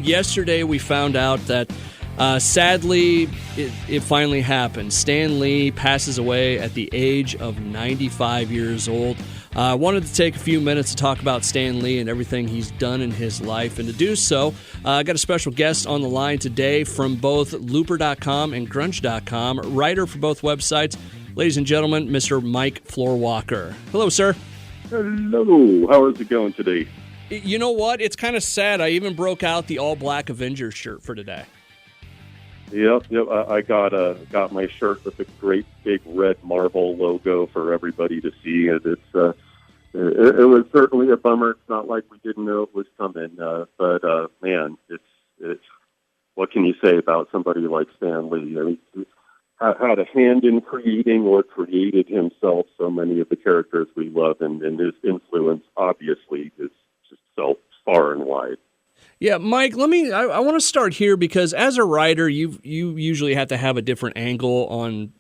yesterday we found out that sadly it finally happened. Stan Lee passes away at the age of 95 years old. I wanted to take a few minutes to talk about Stan Lee and everything he's done in his life. And to do so, I got a special guest on the line today from both Looper.com and Grunge.com, writer for both websites. Ladies and gentlemen, Mr. Mike Floorwalker. Hello, sir. Hello. How is it going today? You know what? It's kind of sad. I even broke out the all-black Avengers shirt for today. Yep. I got my shirt with a great big red Marvel logo for everybody to see. It was certainly a bummer. It's not like we didn't know it was coming, but man, it's what can you say about somebody like Stan Lee? I mean, he had a hand in creating or created himself so many of the characters we love, and his influence obviously is just so far and wide. Yeah, Mike, I want to start here because as a writer, you usually have to have a different angle on,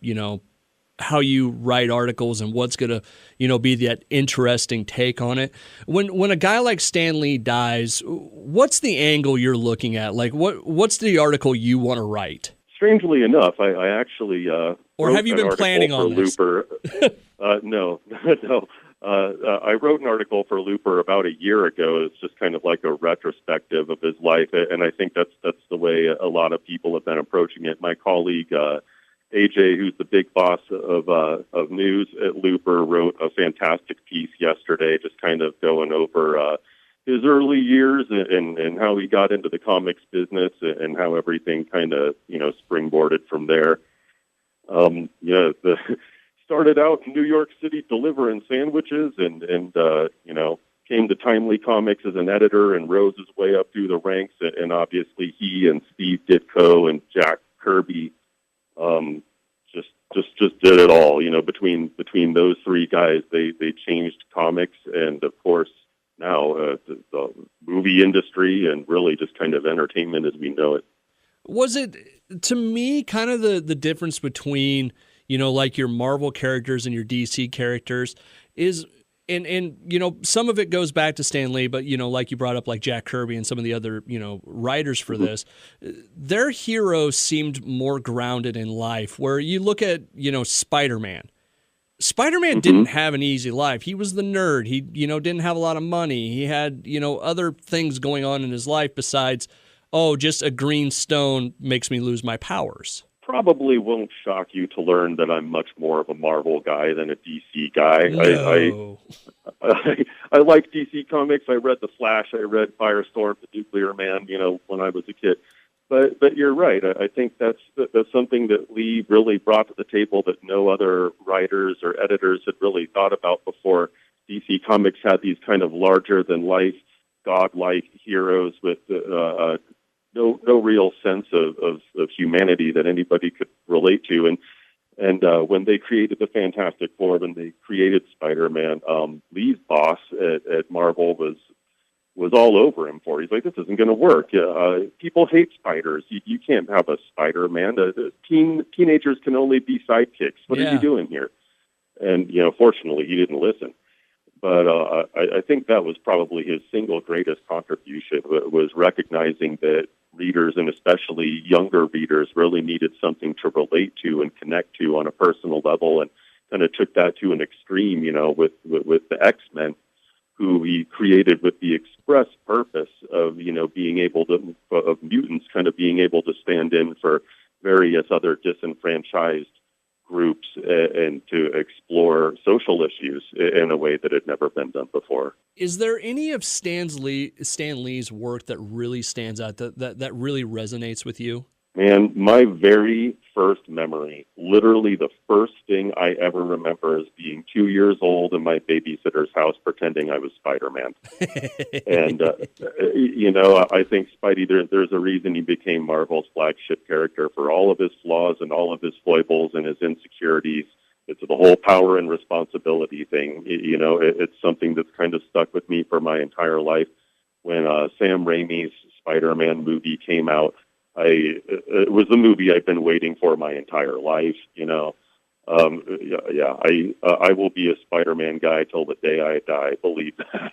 how you write articles and what's going to, be that interesting take on it. When a guy like Stan Lee dies, what's the angle you're looking at? Like, what's the article you want to write? Strangely enough, I actually or have you been planning on this? Looper. No. I wrote an article for Looper about a year ago. It's just kind of like a retrospective of his life, and I think that's the way a lot of people have been approaching it. My colleague AJ, who's the big boss of news at Looper, wrote a fantastic piece yesterday, just kind of going over his early years and how he got into the comics business and how everything kind of springboarded from there. Started out in New York City delivering sandwiches and came to Timely Comics as an editor and rose his way up through the ranks. And obviously he and Steve Ditko and Jack Kirby just did it all. Between those three guys, they changed comics and, of course, now the movie industry and really just kind of entertainment as we know it. Was it, to me, kind of the difference between like your Marvel characters and your DC characters is, and some of it goes back to Stan Lee, but, like you brought up, like Jack Kirby and some of the other, writers for this, their heroes seemed more grounded in life, where you look at, Spider-Man. Spider-Man didn't have an easy life. He was the nerd. He, didn't have a lot of money. He had, other things going on in his life besides, just a green stone makes me lose my powers. Probably won't shock you to learn that I'm much more of a Marvel guy than a DC guy. No. I like DC comics. I read The Flash. I read Firestorm, The Nuclear Man, when I was a kid. But you're right. I think that's something that Lee really brought to the table that no other writers or editors had really thought about before. DC Comics had these kind of larger-than-life, godlike heroes with no real sense of humanity that anybody could relate to. And when they created the Fantastic Four, when they created Spider-Man, Lee's boss at Marvel was all over him for it. He's like, this isn't going to work. People hate spiders. You can't have a Spider-Man. Teenagers can only be sidekicks. What are you doing here? And, fortunately, he didn't listen. But I think that was probably his single greatest contribution, was recognizing that readers, and especially younger readers, really needed something to relate to and connect to on a personal level, and kind of took that to an extreme, with the X-Men, who he created with the express purpose of, being able to, of mutants kind of being able to stand in for various other disenfranchised groups and to explore social issues in a way that had never been done before. Is there any of Stan Lee's work that really stands out, that really resonates with you? Man, my very first memory, literally the first thing I ever remember, is being 2 years old in my babysitter's house pretending I was Spider-Man. And, I think Spidey, there's a reason he became Marvel's flagship character for all of his flaws and all of his foibles and his insecurities. It's the whole power and responsibility thing. It's something that's kind of stuck with me for my entire life. When Sam Raimi's Spider-Man movie came out, it was the movie I've been waiting for my entire life. I will be a Spider-Man guy till the day I die. Believe that.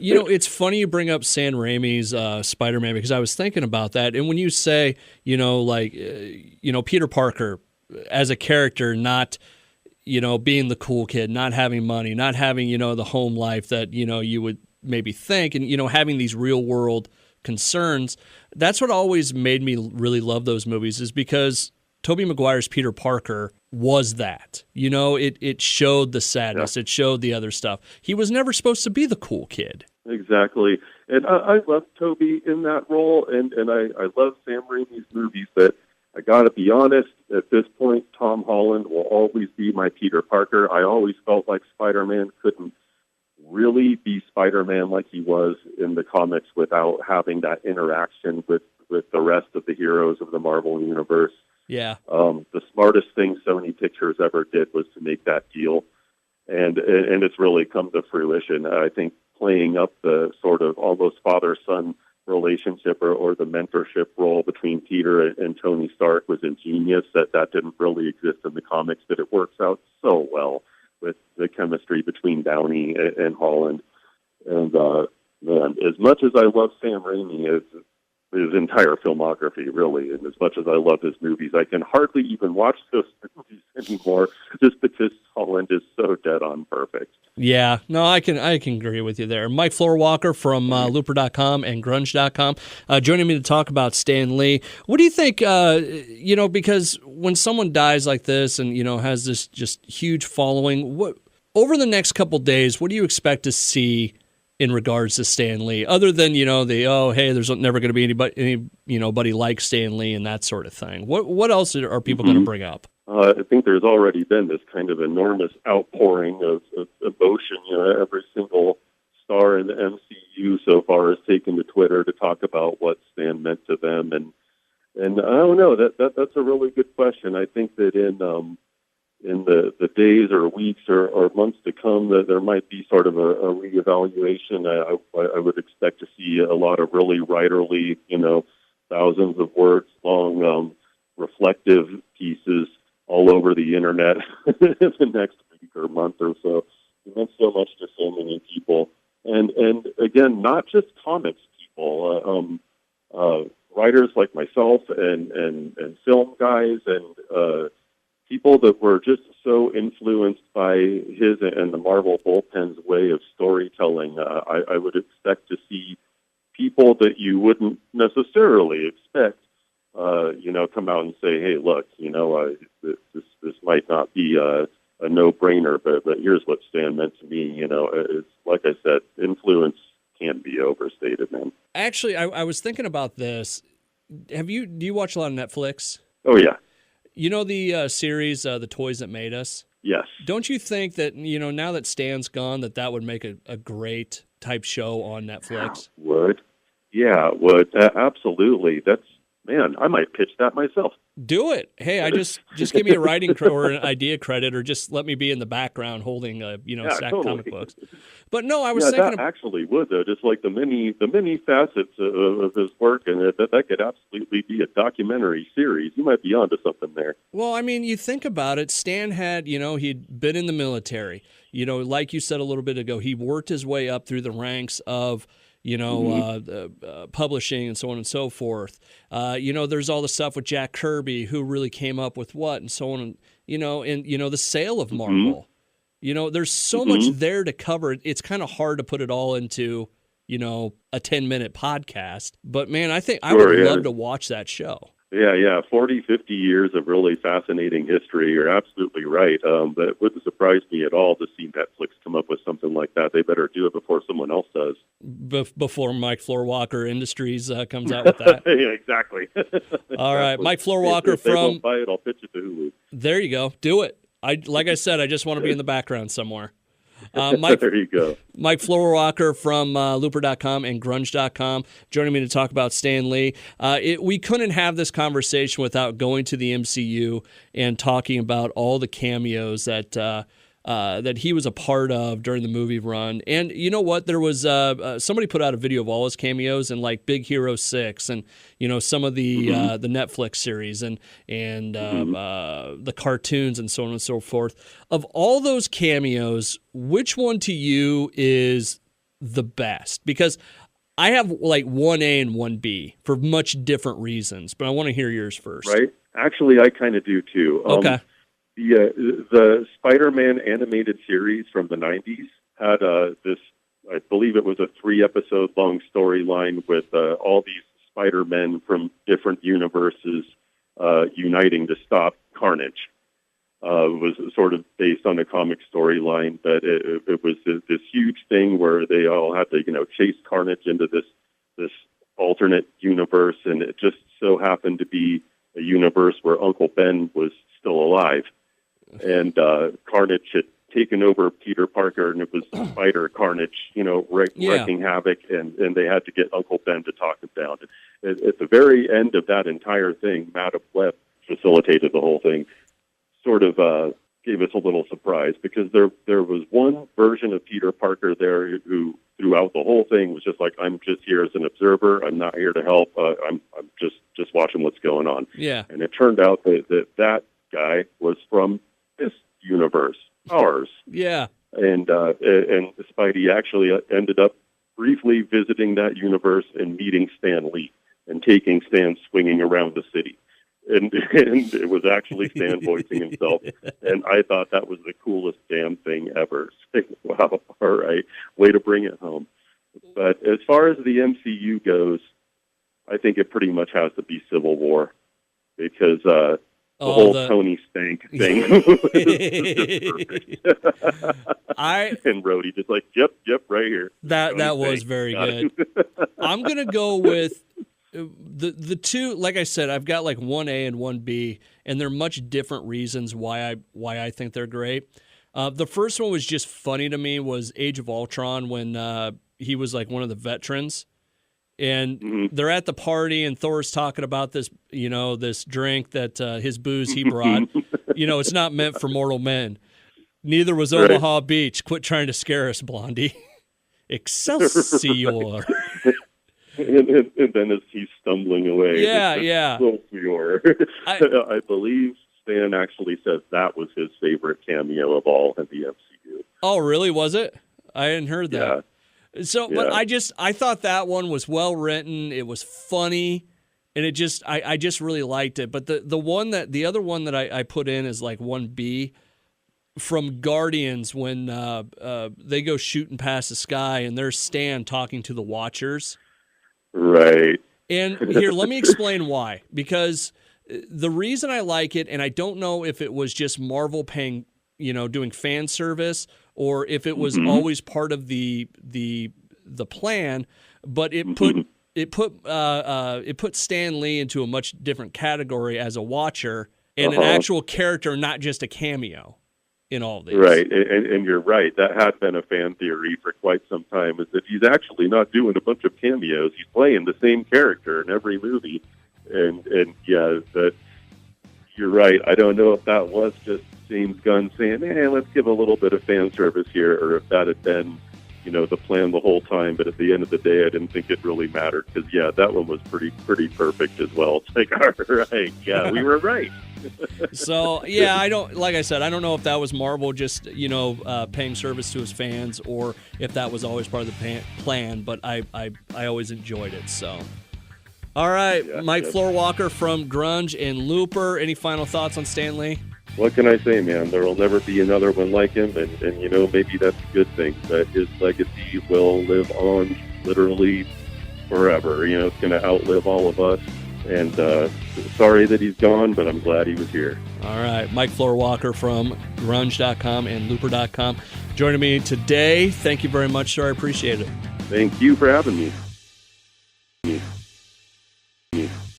It's funny you bring up Sam Raimi's Spider-Man, because I was thinking about that. And when you say, Peter Parker as a character, not, being the cool kid, not having money, not having, the home life that, you would maybe think, and, having these real world concerns, that's what always made me really love those movies, is because Tobey Maguire's Peter Parker was that. It showed the sadness. Yeah. It showed the other stuff. He was never supposed to be the cool kid. Exactly. And I love Tobey in that role, and I love Sam Raimi's movies, but I got to be honest, at this point, Tom Holland will always be my Peter Parker. I always felt like Spider-Man couldn't really be Spider-Man like he was in the comics without having that interaction with the rest of the heroes of the Marvel Universe. Yeah. The smartest thing Sony Pictures ever did was to make that deal, and it's really come to fruition. I think playing up the sort of almost father-son relationship or the mentorship role between Peter and Tony Stark was ingenious. That didn't really exist in the comics, but it works out so well with the chemistry between Downey and Holland. And man, as much as I love Sam Raimi, his entire filmography, really, and as much as I love his movies, I can hardly even watch those movies anymore just because Holland is so dead on perfect. Yeah, no, I can agree with you there. Mike Floorwalker from Looper.com and Grunge.com joining me to talk about Stan Lee. What do you think, because when someone dies like this and, has this just huge following, what over the next couple days, what do you expect to see in regards to Stan Lee, other than, there's never going to be anybody like Stan Lee and that sort of thing? What else are people going to bring up? I think there's already been this kind of enormous outpouring of emotion. Every single star in the MCU so far has taken to Twitter to talk about what Stan meant to them, and I don't know, that's a really good question. I think that in the days or weeks or months to come, that there might be sort of a reevaluation. I would expect to see a lot of really writerly, thousands of words long, reflective pieces all over the internet in the next week or month or so. It meant so much to so many people, and again, not just comics people, writers like myself and film guys and people that were just so influenced by his and the Marvel bullpen's way of storytelling. I would expect to see people that you wouldn't necessarily expect, come out and say, hey, look, this might not be a no-brainer, but here's what Stan meant to me. It's like I said, influence can't be overstated, man. Actually, I was thinking about this. Do you watch a lot of Netflix? Oh, yeah. The series, The Toys That Made Us? Yes. Don't you think that, now that Stan's gone, that would make a great type show on Netflix? Would. Yeah, would. Absolutely. Man, I might pitch that myself. Do it. Hey, I just give me a writing or an idea credit, or just let me be in the background holding stack totally. comic books. But no, I was thinking that actually would, though, just like the many facets of his work, and that could absolutely be a documentary series. You might be onto something there. Well, I mean, you think about it. Stan had, he'd been in the military. Like you said a little bit ago, he worked his way up through the ranks of publishing and so on and so forth. There's all the stuff with Jack Kirby, who really came up with what, and so on, and the sale of Marvel. There's so much there to cover. It's kind of hard to put it all into, a 10-minute podcast. But man, I think I would love to watch that show. Yeah, 40, 50 years of really fascinating history. You're absolutely right. But it wouldn't surprise me at all to see Netflix come up with something like that. They better do it before someone else does. Before Mike Floorwalker Industries comes out with that. Yeah, exactly. All right, Mike Floorwalker if they won't buy it, I'll pitch it to Hulu. There you go. Do it. Like I said, I just want to be in the background somewhere. There you go. Mike Floorwalker from Looper.com and Grunge.com joining me to talk about Stan Lee. We couldn't have this conversation without going to the MCU and talking about all the cameos that that he was a part of during the movie run. And you know what? There was somebody put out a video of all his cameos in like Big Hero 6 and, some of the Netflix series and the cartoons and so on and so forth. Of all those cameos, which one to you is the best? Because I have like 1A and 1B for much different reasons, but I want to hear yours first. Right. Actually, I kind of do too. Okay. The Spider-Man animated series from the 90s had this, I believe it was a 3-episode long storyline with all these Spider-Men from different universes uniting to stop Carnage. It was sort of based on a comic storyline, but it was this huge thing where they all had to, chase Carnage into this alternate universe, and it just so happened to be a universe where Uncle Ben was still alive. And Carnage had taken over Peter Parker, and it was Spider Carnage, wreaking havoc, and they had to get Uncle Ben to talk him down. And at the very end of that entire thing, Madam Web facilitated the whole thing, sort of gave us a little surprise, because there was one version of Peter Parker there who, throughout the whole thing, was just like, I'm just here as an observer. I'm not here to help. I'm just watching what's going on. Yeah. And it turned out that guy was from this universe, ours. Yeah. And Spidey actually ended up briefly visiting that universe and meeting Stan Lee and taking Stan swinging around the city. And it was actually Stan voicing himself. And I thought that was the coolest damn thing ever. Wow, all right, way to bring it home. But as far as the MCU goes, I think it pretty much has to be Civil War, because the whole Tony Stank thing was just perfect. And Rhodey just like, yep, right here. That was very good. I'm going to go with the two. Like I said, I've got like 1A and 1B, and they're much different reasons why I think they're great. The first one was just funny to me, was Age of Ultron, when he was like one of the veterans. And they're at the party, and Thor's talking about this, this drink that his booze he brought. It's not meant for mortal men. Neither was Omaha Beach. Quit trying to scare us, Blondie. Excelsior. and then as he's stumbling away. Yeah. Excelsior. I believe Stan actually says that was his favorite cameo of all in the MCU. Oh, really? Was it? I hadn't heard that. Yeah. So, but I thought that one was well written. It was funny, and I just really liked it. But the other one that I put in is like 1B from Guardians, when they go shooting past the sky, and there's Stan talking to the Watchers. Right. And here, let me explain why. Because the reason I like it, and I don't know if it was just Marvel paying, doing fan service, or if it was always part of the plan, but it put Stan Lee into a much different category as a Watcher and an actual character, not just a cameo in all these. Right, and you're right. That had been a fan theory for quite some time, is that he's actually not doing a bunch of cameos. He's playing the same character in every movie. And yeah, that you're right. I don't know if that was just James Gunn saying, hey, let's give a little bit of fan service here, or if that had been, the plan the whole time. But at the end of the day, I didn't think it really mattered, because, that one was pretty perfect as well. It's like, all right, yeah, we were right. So, yeah, I don't know if that was Marvel just, paying service to his fans, or if that was always part of the plan, but I always enjoyed it, so. All right, yeah, Mike Floorwalker from Grunge and Looper. Any final thoughts on Stan Lee? What can I say, man? There will never be another one like him, and maybe that's a good thing, that his legacy will live on literally forever. It's going to outlive all of us, and sorry that he's gone, but I'm glad he was here. All right, Mike Floorwalker from Grunge.com and Looper.com joining me today. Thank you very much, sir. I appreciate it. Thank you for having me.